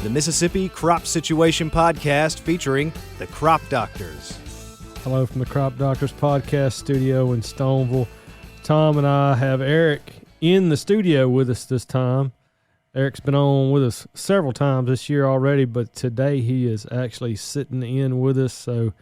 the Mississippi Crop Situation Podcast featuring the Crop Doctors. Hello from the Crop Doctors Podcast studio in Stoneville. Tom and I have Erick in the studio with us this time. Erick's been on with us several times this year already, but today he is actually sitting in with us. So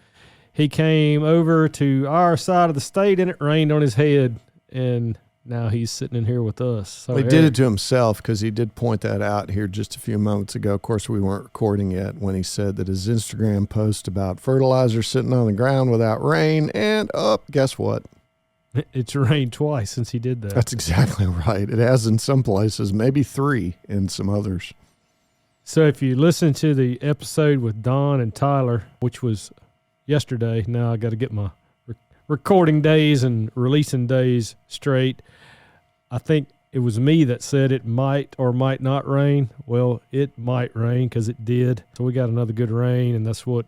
he came over to our side of the state and it rained on his head, and now he's sitting in here with us. So he did it to himself because he did point that out here just a few moments ago. Of course, we weren't recording yet when he said that his Instagram post about fertilizer sitting on the ground without rain, and guess what? It's rained twice since he did that. That's exactly right. It has in some places, maybe 3 in some others. So if you listen to the episode with Don and Tyler, which was yesterday, now I got to get my recording days and releasing days straight. I think it was me that said it might or might not rain. Well, it might rain because it did. So we got another good rain, and that's what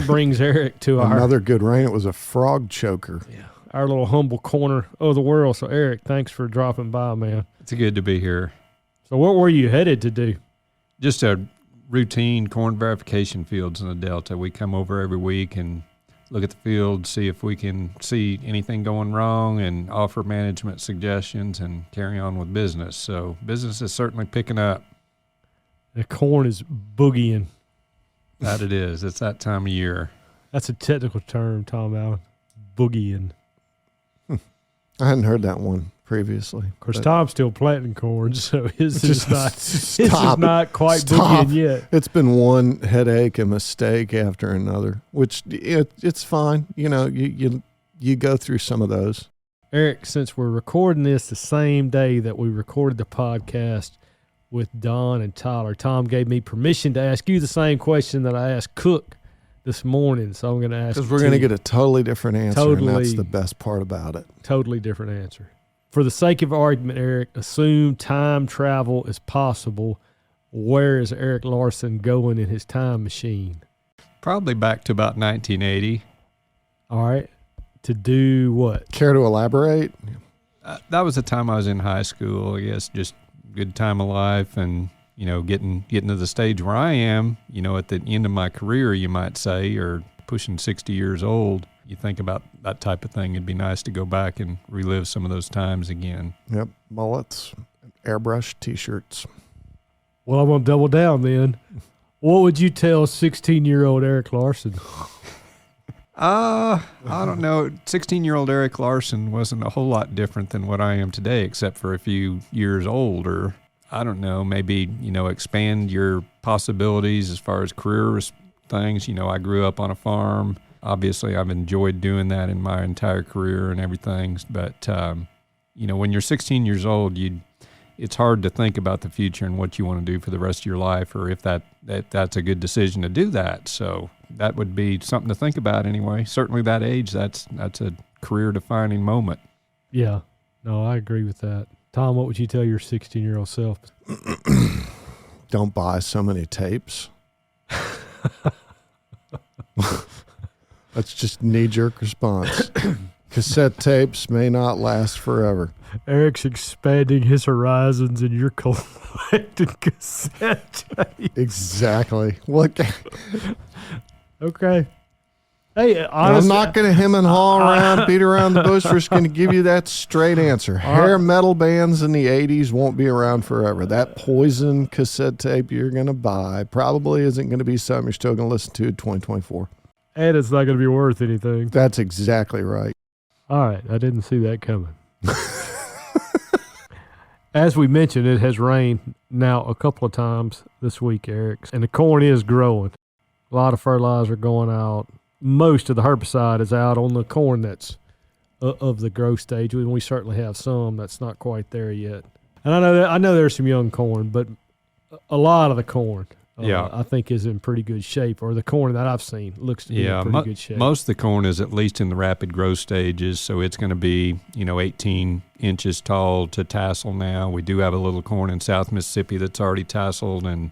brings Erick to another good rain. It was a frog choker. Yeah, our little humble corner of the world. So Erick, thanks for dropping by, man. It's good to be here. So what were you headed to do? Just a routine corn verification fields in the Delta. We come over every week and look at the field, see if we can see anything going wrong and offer management suggestions and carry on with business. So business is certainly picking up. The corn is boogieing. That it is. It's that time of year. That's a technical term, Tom Allen. Boogieing. I hadn't heard that one previously. Of course, Tom's still planting corn, so his is not quite boogieing yet. It's been one headache and mistake after another, which it's fine. You know, you go through some of those. Erick, since we're recording this the same day that we recorded the podcast with Don and Tyler, Tom gave me permission to ask you the same question that I asked Cook this morning, so I'm going to ask because we're going to get a totally different answer, and that's the best part about it. Totally different answer. For the sake of argument, Erick, assume time travel is possible. Where is Erick Larson going in his time machine? Probably back to about 1980. All right. To do what? Care to elaborate? That was the time I was in high school. I guess just good time of life, and getting to the stage where I am, at the end of my career, you might say, or pushing 60 years old. You think about that type of thing. It'd be nice to go back and relive some of those times again. Yep, mullets, airbrush T-shirts. Well, I'm going to double down then. What would you tell 16-year-old Erick Larson? I don't know. 16-year-old Erick Larson wasn't a whole lot different than what I am today, except for a few years older. I don't know, maybe, expand your possibilities as far as career things. I grew up on a farm. Obviously, I've enjoyed doing that in my entire career and everything. But, when you're 16 years old, it's hard to think about the future and what you want to do for the rest of your life, or if that's a good decision to do that. So that would be something to think about anyway. Certainly that age, that's a career-defining moment. Yeah. No, I agree with that. Tom, what would you tell your 16-year-old self? Don't buy so many tapes. That's just a knee-jerk response. Cassette tapes may not last forever. Erick's expanding his horizons, and you're collecting cassette tapes. Exactly. Look. Okay. Hey, honestly, I'm not going to hem and haw around, beat around the bush. We're just going to give you that straight answer. Hair metal bands in the 80s won't be around forever. That Poison cassette tape you're going to buy probably isn't going to be something you're still going to listen to in 2024. And it's not going to be worth anything. That's exactly right. All right. I didn't see that coming. As we mentioned, it has rained now a couple of times this week, Erick, and the corn is growing. A lot of fertilizer going out. Most of the herbicide is out on the corn that's of the growth stage, and we certainly have some that's not quite there yet. And I know there's some young corn, but a lot of the corn, I think, is in pretty good shape, or the corn that I've seen looks to be in pretty good shape. Most of the corn is at least in the rapid growth stages, so it's going to be 18 inches tall to tassel now. We do have a little corn in South Mississippi that's already tasseled, and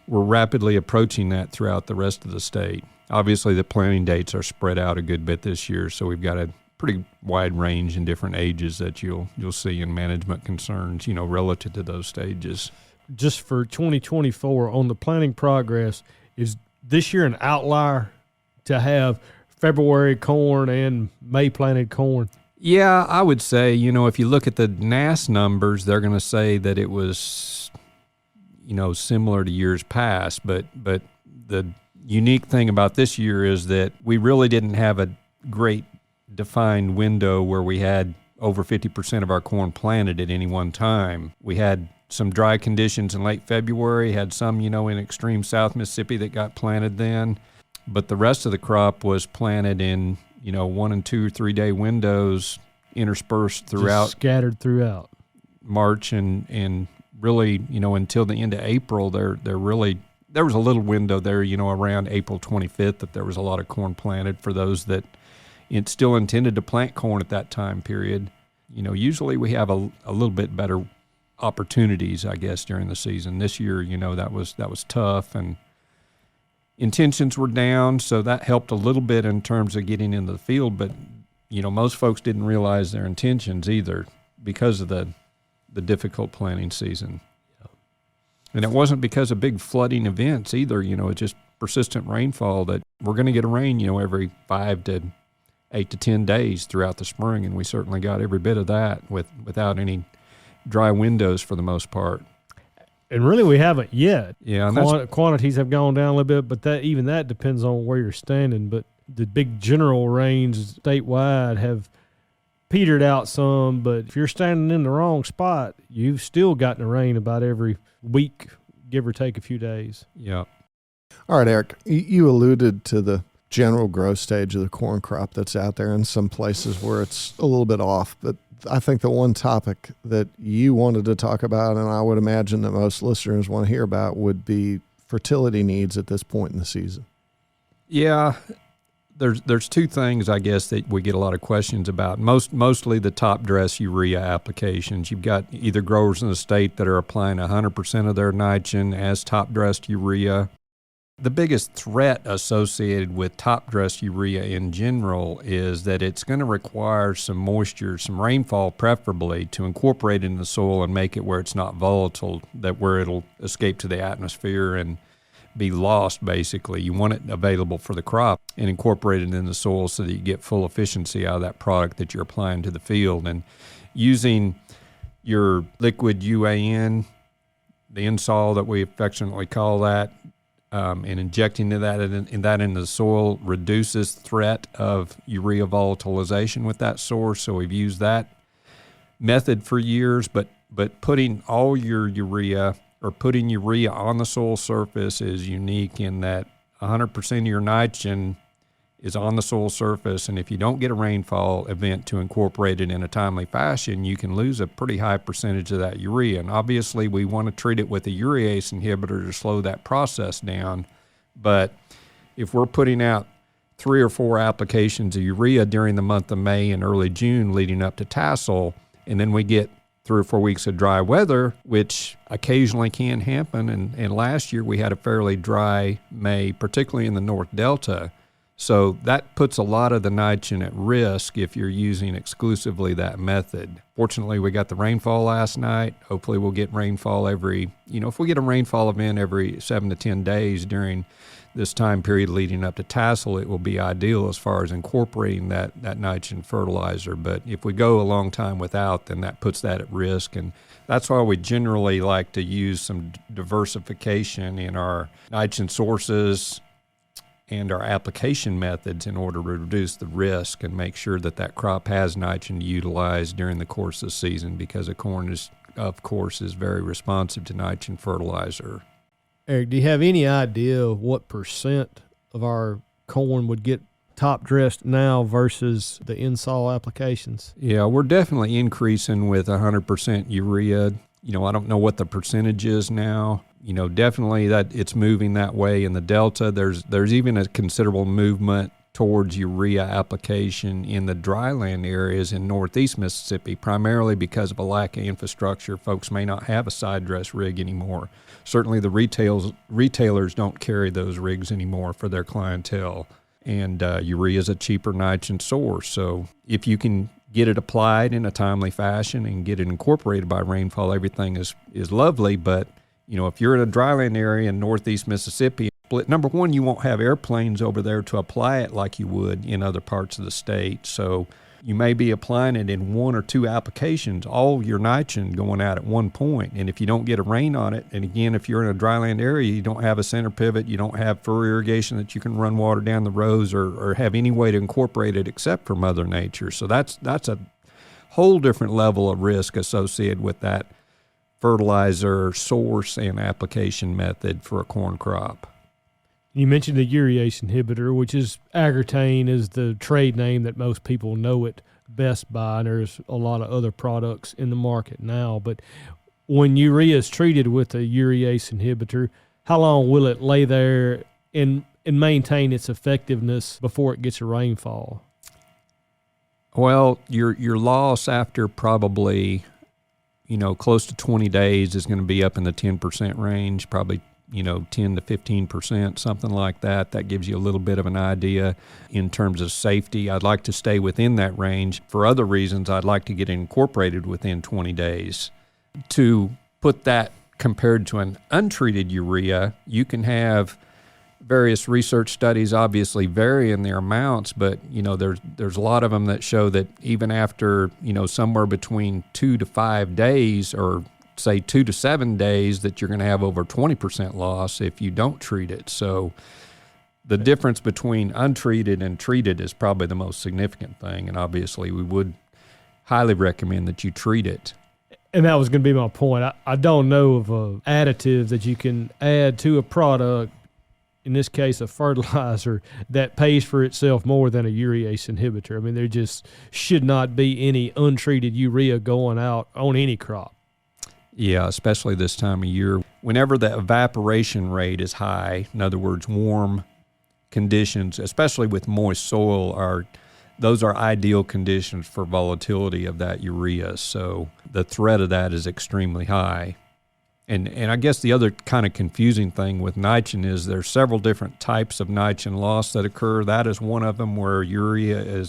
we're rapidly approaching that throughout the rest of the state. Obviously, the planting dates are spread out a good bit this year, so we've got a pretty wide range in different ages that you'll see in management concerns, relative to those stages. just for 2024 on the planting progress, is this year an outlier to have February corn and May planted corn? Yeah, I would say, if you look at the NASS numbers, they're going to say that it was, similar to years past. But the unique thing about this year is that we really didn't have a great defined window where we had over 50% of our corn planted at any one time. We had some dry conditions in late February, had some, in extreme South Mississippi that got planted then. But the rest of the crop was planted in 1 and 2 or 3 day windows interspersed throughout, just scattered throughout March and really, until the end of April. There was a little window there, around April 25th that there was a lot of corn planted for those that still intended to plant corn at that time period. Usually we have a little bit better opportunities, I guess, during the season. This year, that was tough, and intentions were down, so that helped a little bit in terms of getting into the field. But most folks didn't realize their intentions either because of the difficult planting season. And it wasn't because of big flooding events either. It's just persistent rainfall that we're going to get a rain, every 5 to 8 to 10 days throughout the spring, and we certainly got every bit of that without any dry windows for the most part. And really, we haven't yet. Yeah, quantities have gone down a little bit, but that depends on where you're standing. But the big general rains statewide have petered out some. But if you're standing in the wrong spot, you've still gotten rain about every week, give or take a few days. Yeah. All right, Eric, you alluded to the general growth stage of the corn crop that's out there in some places where it's a little bit off. But I think the one topic that you wanted to talk about, and I would imagine that most listeners want to hear about, would be fertility needs at this point in the season. Yeah, there's two things, I guess, that we get a lot of questions about. Mostly the top dress urea applications. You've got either growers in the state that are applying 100% of their nitrogen as top dressed urea. The biggest threat associated with top-dressed urea in general is that it's going to require some moisture, some rainfall preferably, to incorporate it in the soil and make it where it's not volatile, where it'll escape to the atmosphere and be lost, basically. You want it available for the crop and incorporate it in the soil so that you get full efficiency out of that product that you're applying to the field. And using your liquid UAN, the insol that we affectionately call that, and injecting that into the soil reduces threat of urea volatilization with that source. So we've used that method for years, but putting all your urea or putting urea on the soil surface is unique in that 100% of your nitrogen is on the soil surface, and if you don't get a rainfall event to incorporate it in a timely fashion, you can lose a pretty high percentage of that urea. And obviously we want to treat it with a urease inhibitor to slow that process down. But if we're putting out 3 or 4 applications of urea during the month of May and early June leading up to tassel, and then we get 3 or 4 weeks of dry weather, which occasionally can happen, and last year we had a fairly dry May, particularly in the North Delta. So that puts a lot of the nitrogen at risk if you're using exclusively that method. Fortunately, we got the rainfall last night. Hopefully we'll get rainfall if we get a rainfall event every 7 to 10 days during this time period leading up to tassel, it will be ideal as far as incorporating that nitrogen fertilizer. But if we go a long time without, then that puts that at risk. And that's why we generally like to use some diversification in our nitrogen sources and our application methods in order to reduce the risk and make sure that crop has nitrogen to utilize during the course of the season, because the corn is very responsive to nitrogen fertilizer. Eric, do you have any idea what percent of our corn would get top dressed now versus the insol applications? Yeah, we're definitely increasing with 100% urea. I don't know what the percentage is now. Definitely that it's moving that way in the Delta. There's even a considerable movement towards urea application in the dryland areas in northeast Mississippi, primarily because of a lack of infrastructure. Folks may not have a side dress rig anymore. Certainly the retailers don't carry those rigs anymore for their clientele. And urea is a cheaper nitrogen source. So if you can get it applied in a timely fashion and get it incorporated by rainfall, everything is lovely. But if you're in a dryland area in northeast Mississippi, number one, you won't have airplanes over there to apply it like you would in other parts of the state. So you may be applying it in one or two applications, all your nitrogen going out at one point. And if you don't get a rain on it, and again, if you're in a dryland area, you don't have a center pivot, you don't have for irrigation that you can run water down the rows or have any way to incorporate it except for Mother Nature. So that's a whole different level of risk associated with that fertilizer source and application method for a corn crop. You mentioned the urease inhibitor, which is Agrotane is the trade name that most people know it best by, and there's a lot of other products in the market now. But when urea is treated with a urease inhibitor, how long will it lay there and maintain its effectiveness before it gets a rainfall? Well, your loss after probably, close to 20 days is going to be up in the 10% range, probably 10 to 15%, something like that. That gives you a little bit of an idea in terms of safety. I'd like to stay within that range. For other reasons, I'd like to get it incorporated within 20 days. To put that compared to an untreated urea, you can have various research studies obviously vary in their amounts, but there's a lot of them that show that even after somewhere between 2 to 5 days, or say 2 to 7 days, that you're going to have over 20% loss if you don't treat it. So the difference between untreated and treated is probably the most significant thing, and obviously we would highly recommend that you treat it. And that was going to be my point. I don't know of an additive that you can add to a product, in this case a fertilizer, that pays for itself more than a urease inhibitor. I mean, there just should not be any untreated urea going out on any crop. Yeah, especially this time of year. Whenever the evaporation rate is high, in other words, warm conditions, especially with moist soil, those are ideal conditions for volatility of that urea. So the threat of that is extremely high. And I guess the other kind of confusing thing with nitrogen is there's several different types of nitrogen loss that occur. That is one of them, where urea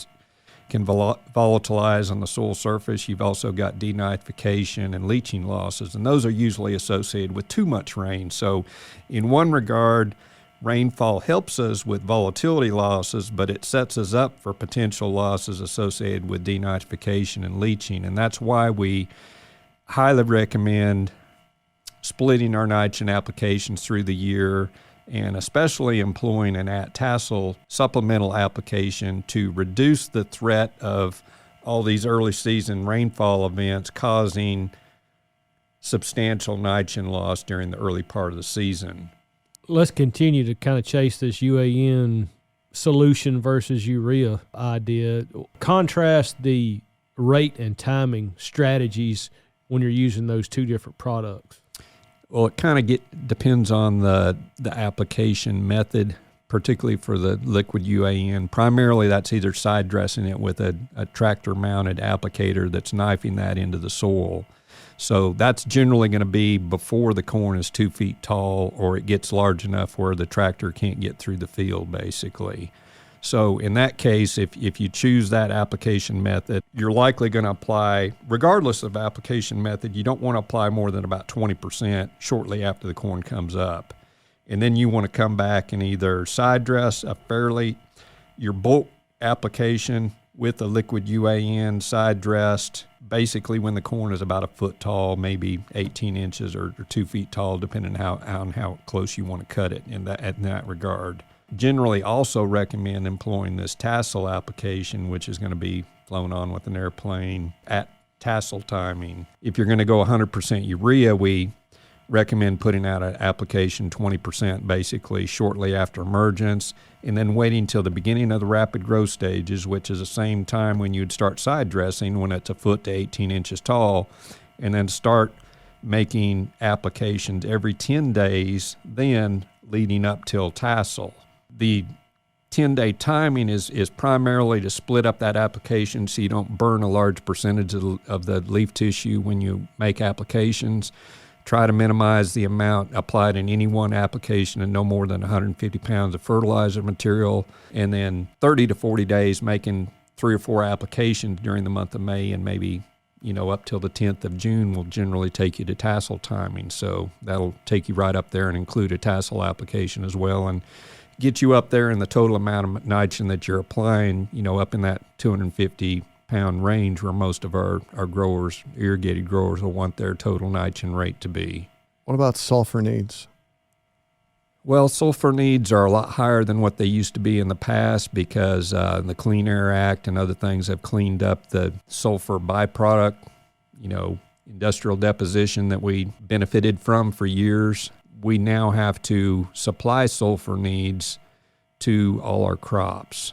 can volatilize on the soil surface. You've also got denitrification and leaching losses, and those are usually associated with too much rain. So in one regard, rainfall helps us with volatility losses, but it sets us up for potential losses associated with denitrification and leaching, and that's why we highly recommend splitting our nitrogen applications through the year, and especially employing an tassel supplemental application to reduce the threat of all these early season rainfall events causing substantial nitrogen loss during the early part of the season. Let's continue to kind of chase this UAN solution versus urea idea. Contrast the rate and timing strategies when you're using those two different products. Well, it kind of depends on the application method, particularly for the liquid UAN. Primarily, that's either side dressing it with a tractor-mounted applicator that's knifing that into the soil. So that's generally going to be before the corn is 2 feet tall, or it gets large enough where the tractor can't get through the field, basically. So in that case, if you choose that application method, you're likely going to apply, regardless of application method, you don't want to apply more than about 20% shortly after the corn comes up. And then you want to come back and either side dress your bulk application with a liquid UAN side dressed, basically when the corn is about a foot tall, maybe 18 inches or 2 feet tall, depending on how close you want to cut it in that regard. Generally also recommend employing this tassel application, which is going to be flown on with an airplane at tassel timing. If you're going to go 100% urea, we recommend putting out an application 20% basically shortly after emergence, and then waiting till the beginning of the rapid growth stages, which is the same time when you'd start side dressing when it's a foot to 18 inches tall, and then start making applications every 10 days, then leading up till tassel. The 10-day timing is primarily to split up that application so you don't burn a large percentage of the leaf tissue when you make applications. Try to minimize the amount applied in any one application and no more than 150 pounds of fertilizer material. And then 30 to 40 days making 3 or 4 applications during the month of May, and maybe up till the 10th of June will generally take you to tassel timing. So that'll take you right up there and include a tassel application as well, and get you up there in the total amount of nitrogen that you're applying, up in that 250-pound range where most of our growers, irrigated growers, will want their total nitrogen rate to be. What about sulfur needs? Well, sulfur needs are a lot higher than what they used to be in the past because the Clean Air Act and other things have cleaned up the sulfur byproduct, industrial deposition that we benefited from for years. We now have to supply sulfur needs to all our crops.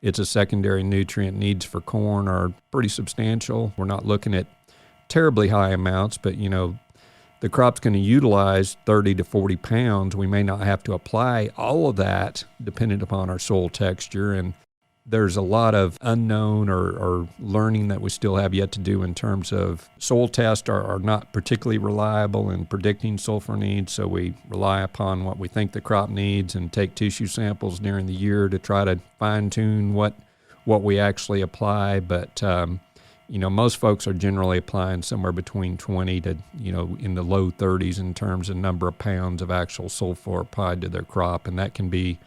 It's a secondary nutrient. Needs for corn are pretty substantial. We're not looking at terribly high amounts, but the crop's going to utilize 30 to 40 pounds. We may not have to apply all of that dependent upon our soil texture. And there's a lot of unknown or learning that we still have yet to do in terms of soil tests are not particularly reliable in predicting sulfur needs. So we rely upon what we think the crop needs and take tissue samples during the year to try to fine tune what we actually apply. But most folks are generally applying somewhere between 20 to, in the low 30s in terms of number of pounds of actual sulfur applied to their crop. And that can be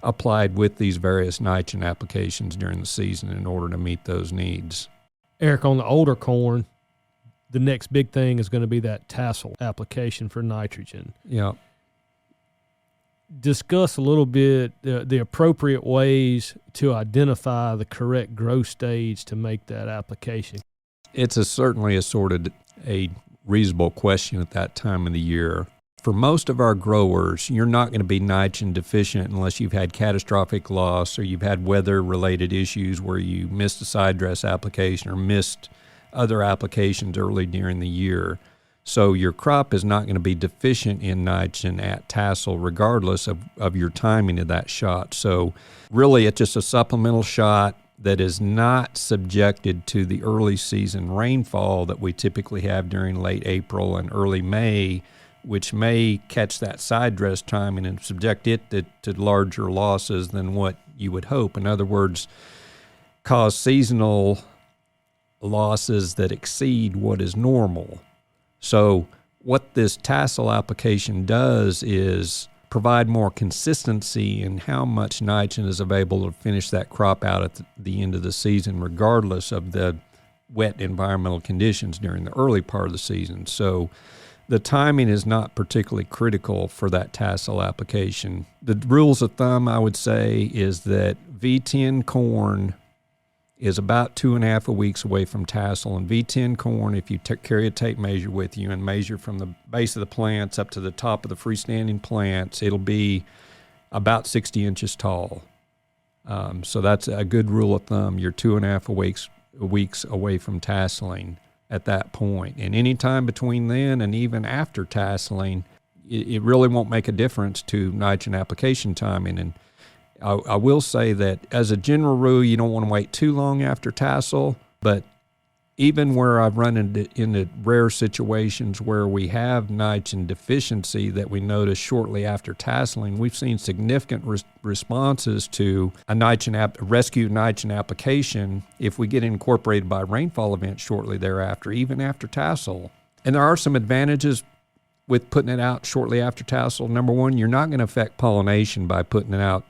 applied with these various nitrogen applications during the season in order to meet those needs. Eric, on the older corn, the next big thing is going to be that tassel application for nitrogen. Yeah. Discuss a little bit the appropriate ways to identify the correct growth stage to make that application. It's certainly a reasonable question at that time of the year. For most of our growers, you're not going to be nitrogen deficient unless you've had catastrophic loss or you've had weather-related issues where you missed a side dress application or missed other applications early during the year. So your crop is not going to be deficient in nitrogen at tassel regardless of your timing of that shot. So really it's just a supplemental shot that is not subjected to the early season rainfall that we typically have during late April and early May, which may catch that side dress timing and subject it to larger losses than what you would hope. In other words, cause seasonal losses that exceed what is normal. So what this tassel application does is provide more consistency in how much nitrogen is available to finish that crop out at the end of the season, regardless of the wet environmental conditions during the early part of the season. So the timing is not particularly critical for that tassel application. The rules of thumb, I would say, is that V10 corn is about 2.5 weeks away from tassel. And V10 corn, if you carry a tape measure with you and measure from the base of the plants up to the top of the freestanding plants, it'll be about 60 inches tall. So that's a good rule of thumb. You're 2.5 weeks away from tasseling at that point. And any time between then and even after tasseling, it really won't make a difference to nitrogen application timing. And I will say that as a general rule, you don't want to wait too long after tassel, but even where I've run into rare situations where we have nitrogen deficiency that we notice shortly after tasseling, we've seen significant responses to a rescue nitrogen application if we get incorporated by rainfall events shortly thereafter, even after tassel. And there are some advantages with putting it out shortly after tassel. Number one, you're not going to affect pollination by putting it out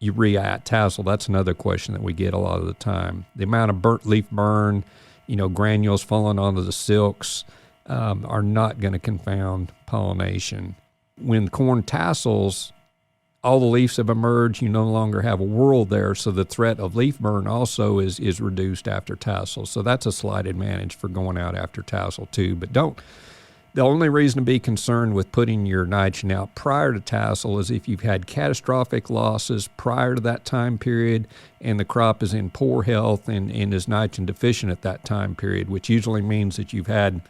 urea at tassel. That's another question that we get a lot of the time. The amount of burnt leaf burn, granules falling onto the silks are not going to confound pollination. When corn tassels, all the leaves have emerged. You no longer have a whorl there, so the threat of leaf burn also is reduced after tassel. So that's a slight advantage for going out after tassel too. But the only reason to be concerned with putting your nitrogen out prior to tassel is if you've had catastrophic losses prior to that time period and the crop is in poor health and is nitrogen deficient at that time period, which usually means that you've had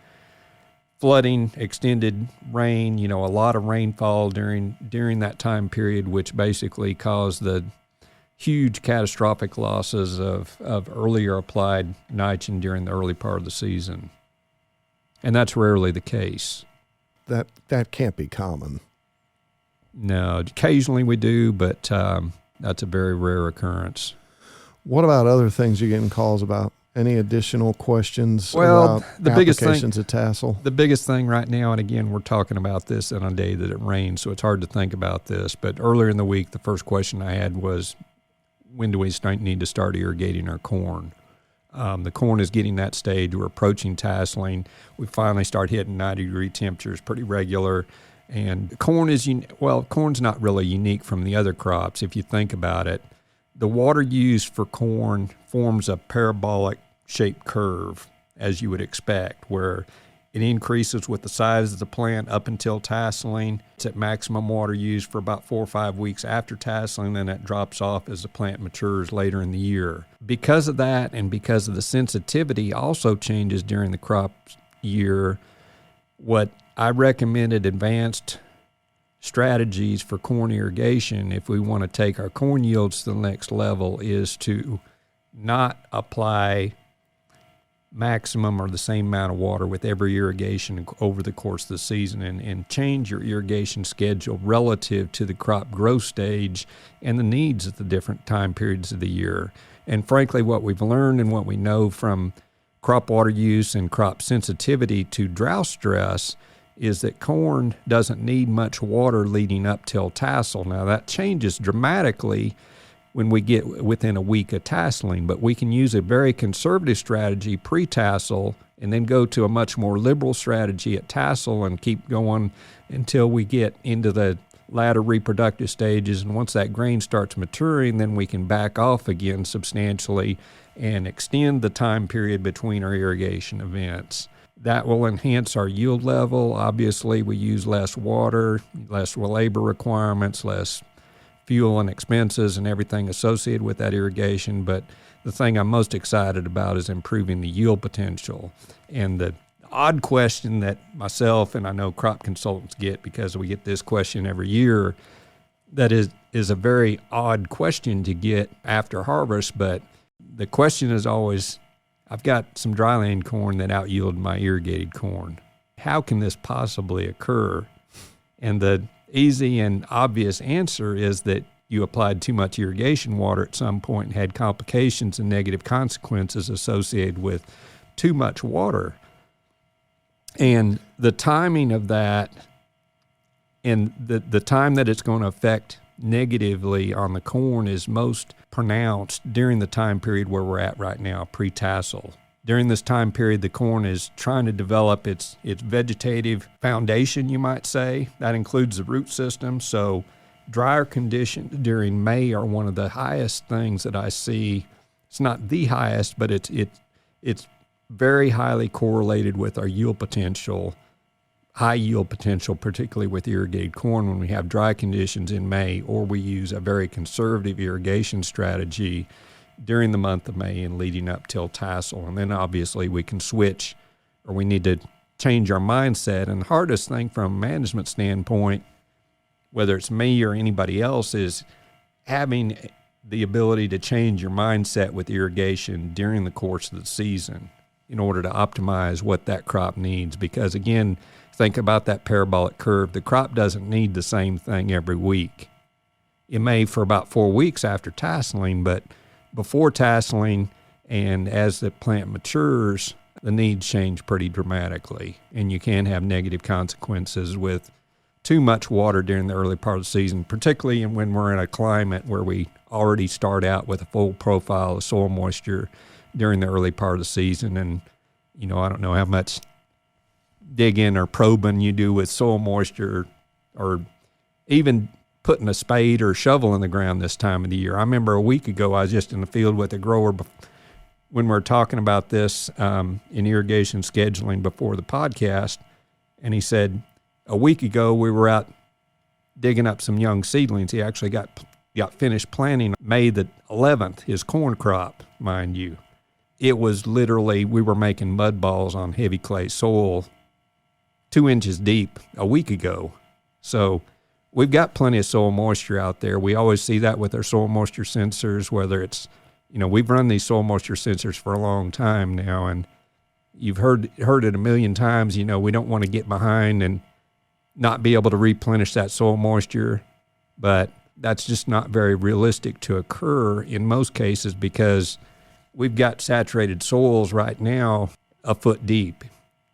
flooding, extended rain, a lot of rainfall during that time period, which basically caused the huge catastrophic losses of earlier applied nitrogen during the early part of the season. And that's rarely the case. That can't be common. No, occasionally we do, but that's a very rare occurrence. What about other things you're getting calls about? Any additional questions Well, about the biggest thing- applications of tassel? The biggest thing right now, and again, we're talking about this on a day that it rains, so it's hard to think about this. But earlier in the week, the first question I had was, when do we need to start irrigating our corn? The corn is getting that stage. We're approaching tasseling. We finally start hitting 90-degree temperatures pretty regular. And corn is, corn's not really unique from the other crops if you think about it. The water used for corn forms a parabolic shaped curve, as you would expect, where it increases with the size of the plant up until tasseling. It's at maximum water use for about 4 or 5 weeks after tasseling, then it drops off as the plant matures later in the year. Because of that, and because of the sensitivity also changes during the crop year, what I recommended advanced strategies for corn irrigation, if we want to take our corn yields to the next level, is to not apply maximum or the same amount of water with every irrigation over the course of the season, and change your irrigation schedule relative to the crop growth stage and the needs at the different time periods of the year. And frankly, what we've learned and what we know from crop water use and crop sensitivity to drought stress is that corn doesn't need much water leading up till tassel. Now that changes dramatically when we get within a week of tasseling, but we can use a very conservative strategy pre-tassel and then go to a much more liberal strategy at tassel and keep going until we get into the latter reproductive stages. And once that grain starts maturing, then we can back off again substantially and extend the time period between our irrigation events. That will enhance our yield level. Obviously, we use less water, less labor requirements, less fuel and expenses and everything associated with that irrigation. But the thing I'm most excited about is improving the yield potential. And the odd question that myself and I know crop consultants get, because we get this question every year, that is a very odd question to get after harvest. But the question is always, I've got some dryland corn that out-yield my irrigated corn. How can this possibly occur? And the easy and obvious answer is that you applied too much irrigation water at some point and had complications and negative consequences associated with too much water. And the timing of that and the time that it's going to affect negatively on the corn is most pronounced during the time period where we're at right now, pre-tassel. During this time period, the corn is trying to develop its vegetative foundation, you might say. That includes the root system. So drier conditions during May are one of the highest things that I see. It's not the highest, but it's very highly correlated with our yield potential, high yield potential, particularly with irrigated corn when we have dry conditions in May, or we use a very conservative irrigation strategy during the month of May and leading up till tassel. And then obviously we can switch, or we need to change our mindset. And the hardest thing from a management standpoint, whether it's me or anybody else, is having the ability to change your mindset with irrigation during the course of the season in order to optimize what that crop needs. Because again, think about that parabolic curve. The crop doesn't need the same thing every week. It may for about 4 weeks after tasseling, but before tasseling and as the plant matures, the needs change pretty dramatically. And you can have negative consequences with too much water during the early part of the season, particularly when we're in a climate where we already start out with a full profile of soil moisture during the early part of the season. And, I don't know how much digging or probing you do with soil moisture, or even putting a spade or shovel in the ground this time of the year. I remember a week ago I was just in the field with a grower when we were talking about this in irrigation scheduling before the podcast, and he said a week ago we were out digging up some young seedlings. He actually got finished planting May the 11th, his corn crop, mind you. It was literally, we were making mud balls on heavy clay soil 2 inches deep a week ago. So we've got plenty of soil moisture out there. We always see that with our soil moisture sensors, whether it's, we've run these soil moisture sensors for a long time now, and you've heard it a million times. We don't want to get behind and not be able to replenish that soil moisture, but that's just not very realistic to occur in most cases, because we've got saturated soils right now a foot deep,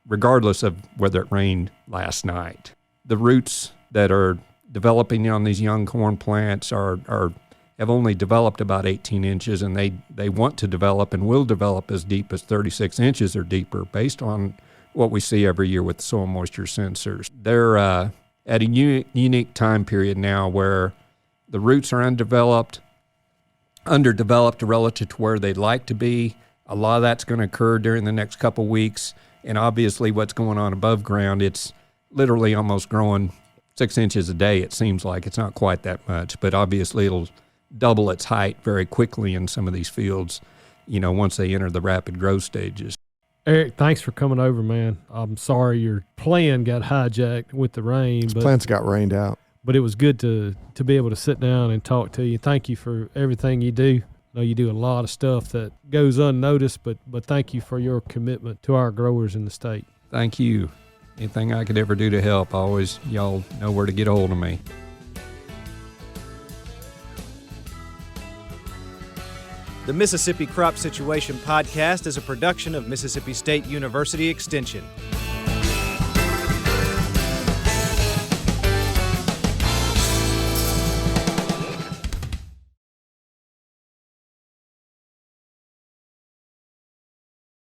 regardless of whether it rained last night. The roots that are developing on these young corn plants have only developed about 18 inches, and they want to develop and will develop as deep as 36 inches or deeper based on what we see every year with soil moisture sensors. They're at a unique time period now where the roots are underdeveloped relative to where they'd like to be. A lot of that's going to occur during the next couple weeks, and obviously what's going on above ground, it's literally almost growing 6 inches a day, it seems like. It's not quite that much, but obviously it'll double its height very quickly in some of these fields, once they enter the rapid growth stages. Erick, thanks for coming over, man. I'm sorry your plan got hijacked with the rain. Plants got rained out. But it was good to be able to sit down and talk to you. Thank you for everything you do. I know you do a lot of stuff that goes unnoticed, but thank you for your commitment to our growers in the state. Thank you. Anything I could ever do to help, y'all know where to get a hold of me. The Mississippi Crop Situation Podcast is a production of Mississippi State University Extension.